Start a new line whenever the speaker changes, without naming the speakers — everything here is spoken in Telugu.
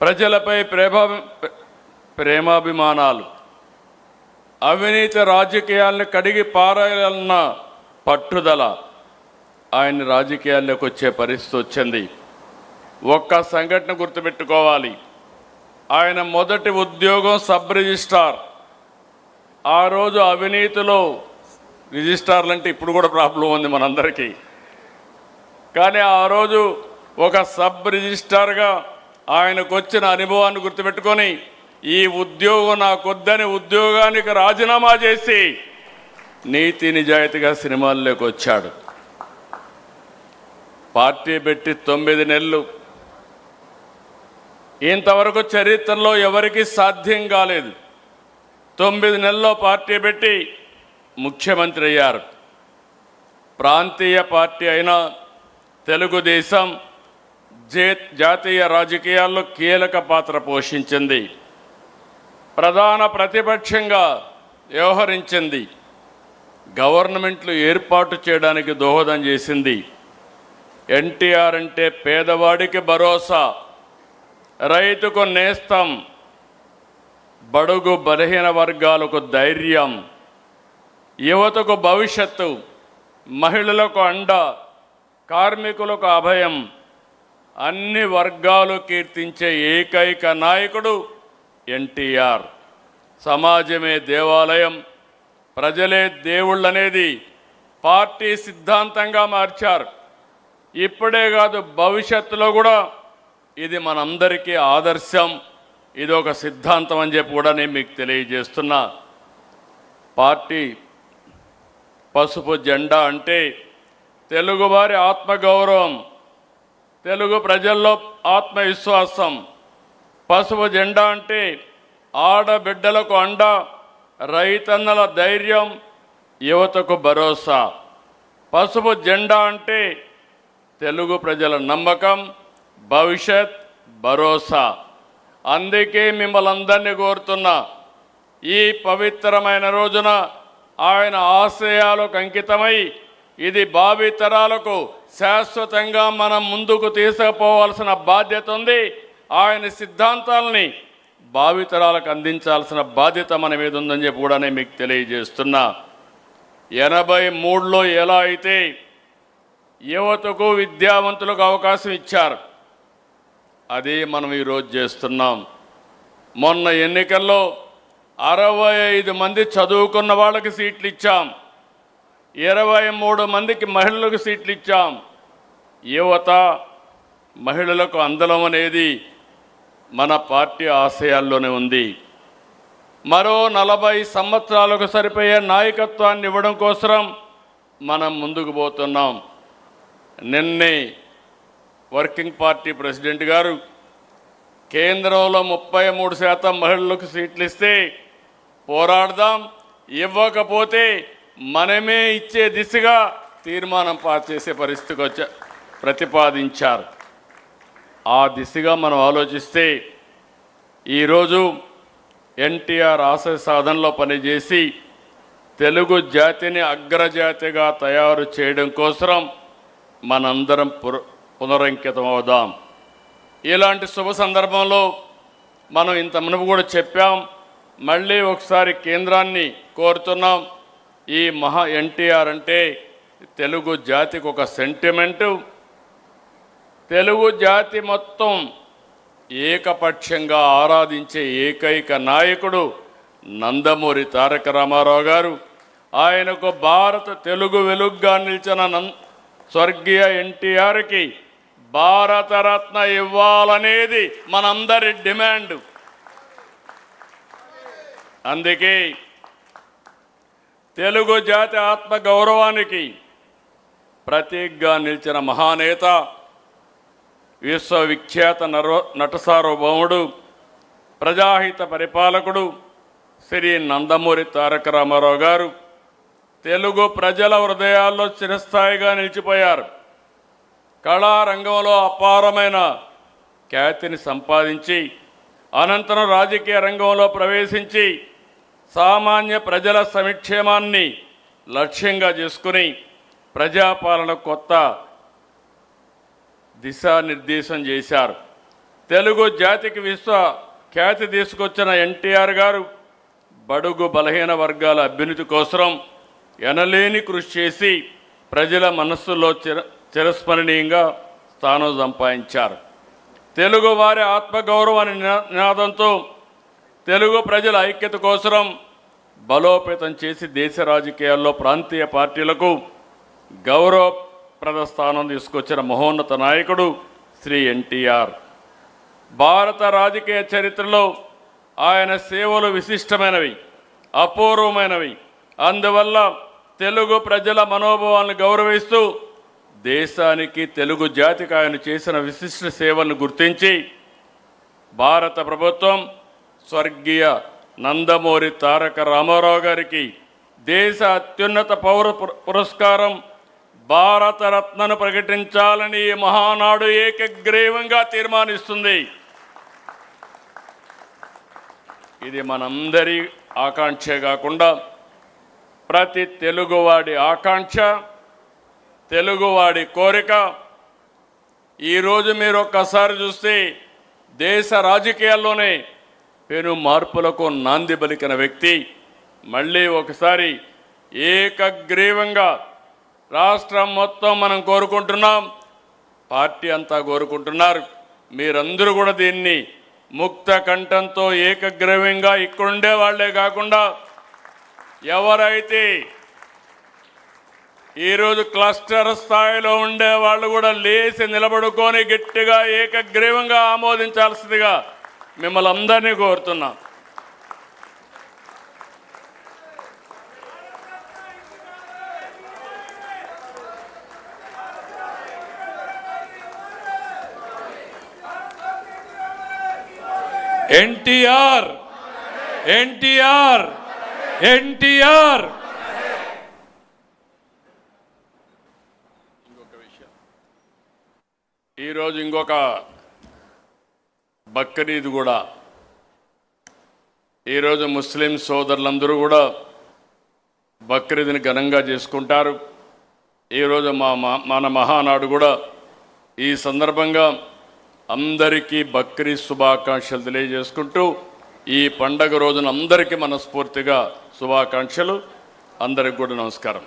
ప్రజలపై ప్రేమాభిమానాలు, అవినీతి రాజకీయాలను కడిగి పారాయాలన్న పట్టుదల ఆయన రాజకీయాల్లోకి వచ్చే పరిస్థితి వచ్చింది. ఒక్క సంఘటన గుర్తుపెట్టుకోవాలి. ఆయన మొదటి ఉద్యోగం సబ్ రిజిస్ట్రార్. ఆ రోజు అవినీతిలో రిజిస్ట్రార్లు అంటే ఇప్పుడు కూడా ప్రాబ్లం ఉంది మనందరికీ. కానీ ఆ రోజు ఒక సబ్ రిజిస్ట్రార్గా ఆయనకు వచ్చిన అనుభవాన్ని గుర్తుపెట్టుకొని ఈ ఉద్యోగం నాకొద్దని ఉద్యోగానికి రాజీనామా చేసి నీతి నిజాయితీగా సినిమాల్లోకి వచ్చాడు. పార్టీ పెట్టి 9 నెలలు. ఇంతవరకు చరిత్రలో ఎవరికీ సాధ్యం కాలేదు. 9 నెలల్లో పార్టీ పెట్టి ముఖ్యమంత్రి అయ్యారు. ప్రాంతీయ పార్టీ అయిన తెలుగుదేశం జాతీయ రాజకీయాల్లో కీలక పాత్ర పోషించింది. ప్రధాన ప్రతిపక్షంగా వ్యవహరించింది. గవర్నమెంట్లు ఏర్పాటు చేయడానికి దోహదం చేసింది. ఎన్టీఆర్ అంటే పేదవాడికి భరోసా, రైతుకు నేస్తం, బడుగు బలహీన వర్గాలకు ధైర్యం, యువతకు భవిష్యత్తు, మహిళలకు అండ, కార్మికులకు అభయం, అన్ని వర్గాలు కీర్తించే ఏకైక నాయకుడు ఎన్టీఆర్. సమాజమే దేవాలయం, ప్రజలే దేవుళ్ళనేది పార్టీ సిద్ధాంతంగా మార్చారు. ఇప్పుడే కాదు, భవిష్యత్తులో కూడా ఇది మనందరికీ ఆదర్శం, ఇది ఒక సిద్ధాంతం అని చెప్పి కూడా నేను మీకు తెలియజేస్తున్నా. పార్టీ పసుపు జెండా అంటే తెలుగువారి ఆత్మగౌరవం, తెలుగు ప్రజల్లో ఆత్మవిశ్వాసం. పసుపు జెండా అంటే ఆడబిడ్డలకు అండ, రైతన్నల ధైర్యం, యువతకు భరోసా. పసుపు జెండా అంటే తెలుగు ప్రజల నమ్మకం, భవిష్యత్, భరోసా. అందుకే మిమ్మల్ని అందరినీ కోరుతున్నా, ఈ పవిత్రమైన రోజున ఆయన ఆశయాలకు అంకితమై ఇది భావితరాలకు శాశ్వతంగా మనం ముందుకు తీసుకుపోవాల్సిన బాధ్యత ఉంది. ఆయన సిద్ధాంతాలని భావితరాలకు అందించాల్సిన బాధ్యత మన మీద ఉందని చెప్పి కూడా నేను మీకు తెలియజేస్తున్నా. 83లో ఎలా అయితే యువతకు విద్యావంతులకు అవకాశం ఇచ్చారు, అదే మనం ఈరోజు చేస్తున్నాం. మొన్న ఎన్నికల్లో 65 మంది చదువుకున్న వాళ్ళకి సీట్లు ఇచ్చాం, 23 మందికి మహిళలకు సీట్లు ఇచ్చాం. యువత, మహిళలకు అందలం అనేది మన పార్టీ ఆశయాల్లోనే ఉంది. మరో 40 సంవత్సరాలకు సరిపోయే నాయకత్వాన్ని ఇవ్వడం కోసం మనం ముందుకు పోతున్నాం. నిన్నే వర్కింగ్ పార్టీ ప్రెసిడెంట్ గారు కేంద్రంలో 33% మహిళలకు సీట్లు ఇస్తే పోరాడదాం, ఇవ్వకపోతే మనమే ఇచ్చే దిశగా తీర్మానం పాస్ చేసే పరిస్థితికి ప్రతిపాదించారు. ఆ దిశగా మనం ఆలోచిస్తే ఈరోజు ఎన్టీఆర్ ఆశయ సాధనలో పనిచేసి తెలుగు జాతిని అగ్రజాతిగా తయారు చేయడం కోసం మనందరం పునరంకితం అవుదాం. ఇలాంటి శుభ సందర్భంలో మనం ఇంత మునుపు కూడా చెప్పాం, మళ్ళీ ఒకసారి కేంద్రాన్ని కోరుతున్నాం. ఈ ఎన్టీఆర్ అంటే తెలుగు జాతికి ఒక సెంటిమెంటు. తెలుగు జాతి మొత్తం ఏకపక్షంగా ఆరాధించే ఏకైక నాయకుడు నందమూరి తారక రామారావు గారు. ఆయనకు భారత తెలుగు వెలుగుగా నిలిచిన స్వర్గీయ ఎన్టీఆర్కి భారతరత్న ఇవ్వాలనేది మనందరి డిమాండ్. అందుకే తెలుగు జాతి ఆత్మ గౌరవానికి ప్రతీకగా నిలిచిన మహానేత, విశ్వవిఖ్యాత నట సార్వభౌముడు, ప్రజాహిత పరిపాలకుడు శ్రీ నందమూరి తారక రామారావు గారు తెలుగు ప్రజల హృదయాల్లో చిరస్థాయిగా నిలిచిపోయారు. కళారంగంలో అపారమైన ఖ్యాతిని సంపాదించి అనంతరం రాజకీయ రంగంలో ప్రవేశించి సామాన్య ప్రజల సంక్షేమాన్ని లక్ష్యంగా చేసుకుని ప్రజాపాలన కొత్త దిశానిర్దేశం చేశారు. తెలుగు జాతికి విశ్వ ఖ్యాతి తీసుకొచ్చిన ఎన్టీఆర్ గారు బడుగు బలహీన వర్గాల అభ్యున్నతి కోసం ఎనలేని కృషి చేసి ప్రజల మనస్సులో చిరస్మరణీయంగా స్థానం సంపాదించారు. తెలుగు వారి ఆత్మగౌరవ నినాదంతో తెలుగు ప్రజల ఐక్యత కోసం బలోపేతం చేసి దేశ రాజకీయాల్లో ప్రాంతీయ పార్టీలకు గౌరవప్రద స్థానం తీసుకొచ్చిన మహోన్నత నాయకుడు శ్రీ ఎన్టీఆర్. భారత రాజకీయ చరిత్రలో ఆయన సేవలు విశిష్టమైనవి, అపూర్వమైనవి. అందువల్ల తెలుగు ప్రజల మనోభావాలను గౌరవిస్తూ దేశానికి తెలుగు జాతికి ఆయన చేసిన విశిష్ట సేవలను గుర్తించి భారత ప్రభుత్వం స్వర్గీయ నందమూరి తారక రామారావు గారికి దేశ అత్యున్నత పౌర పురస్కారం భారతరత్నను ప్రకటించాలని ఈ మహానాడు ఏకగ్రీవంగా తీర్మానిస్తుంది. ఇది మనందరి ఆకాంక్షే కాకుండా ప్రతి తెలుగువాడి ఆకాంక్ష, తెలుగువాడి కోరిక. ఈరోజు మీరు ఒక్కసారి చూస్తే దేశ రాజకీయాల్లోనే పెను మార్పులకు నాంది పలికిన వ్యక్తి మళ్ళీ ఒకసారి ఏకగ్రీవంగా రాష్ట్రం మొత్తం మనం కోరుకుంటున్నాం, పార్టీ అంతా కోరుకుంటున్నారు. మీరందరూ కూడా దీన్ని ముక్త కంఠంతో ఏకగ్రీవంగా ఇక్కడుండే వాళ్లే కాకుండా ఎవరైతే ఈరోజు క్లస్టర్ స్థాయిలో ఉండే వాళ్ళు కూడా లేచి నిలబడుకొని గట్టిగా ఏకగ్రీవంగా ఆమోదించాల్సిందిగా మిమ్మల్ని అందరినీ కోరుతున్నాం.
ఎన్టీఆర్ ఎన్టీఆర్ ఎన్టీఆర్.
ఈరోజు ఇంకొక బక్రీద్ కూడా. ఈరోజు ముస్లిం సోదరులందరూ కూడా బక్రీద్ని ఘనంగా చేసుకుంటారు. ఈరోజు మన మహానాడు కూడా ఈ సందర్భంగా అందరికీ బక్రీద్ శుభాకాంక్షలు తెలియజేసుకుంటూ ఈ పండగ రోజున అందరికీ మనస్ఫూర్తిగా శుభాకాంక్షలు. అందరికి కూడా నమస్కారం.